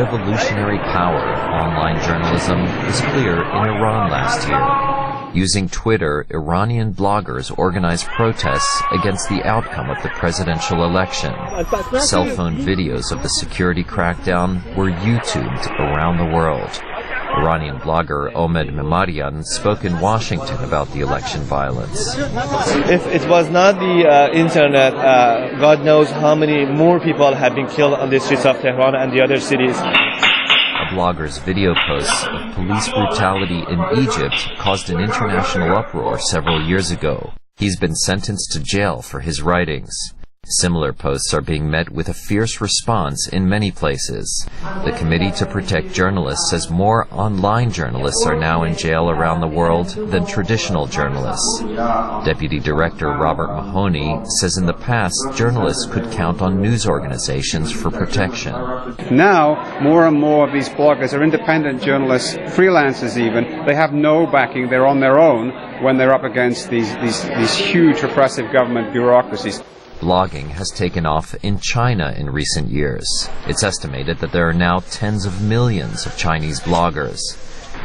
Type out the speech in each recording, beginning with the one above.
revolutionary power of online journalism was clear in Iran last year. Using Twitter, Iranian bloggers organized protests against the outcome of the presidential election. Cell phone videos of the security crackdown were YouTubed around the world. Iranian blogger Omed Memarian spoke in Washington about the election violence. If it was not the internet, God knows how many more people have been killed on the streets of Tehran and the other cities. A blogger's video posts of police brutality in Egypt caused an international uproar several years ago. He's been sentenced to jail for his writings. Similar posts are being met with a fierce response in many places. The Committee to Protect Journalists says more online journalists are now in jail around the world than traditional journalists. Deputy Director Robert Mahoney says in the past, journalists could count on news organizations for protection. Now, more and more of these bloggers are independent journalists, freelancers even. They have no backing. They're on their own when they're up against these huge repressive government bureaucracies. Blogging has taken off in China in recent years. It's estimated that there are now tens of millions of Chinese bloggers.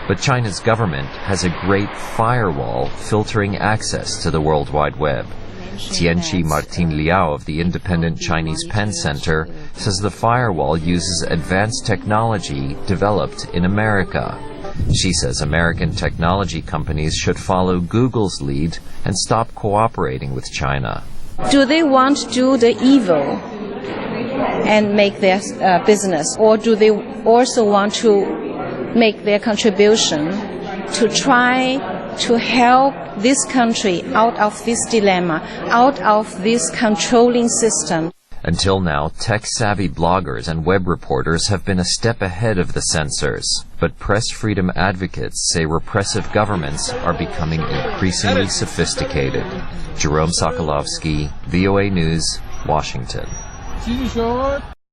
But China's government has a great firewall filtering access to the World Wide Web. Tianqi Martin Liao of the independent Chinese Penn Center says the firewall uses advanced technology developed in America. She says American technology companies should follow Google's lead and stop cooperating with China. Do they want to do the evil and make their business, or do they also want to make their contribution to try to help this country out of this dilemma, out of this controlling system? Until now, tech-savvy bloggers and web reporters have been a step ahead of the censors. But press freedom advocates say repressive governments are becoming increasingly sophisticated. Jerome Socolovsky, VOA News, Washington.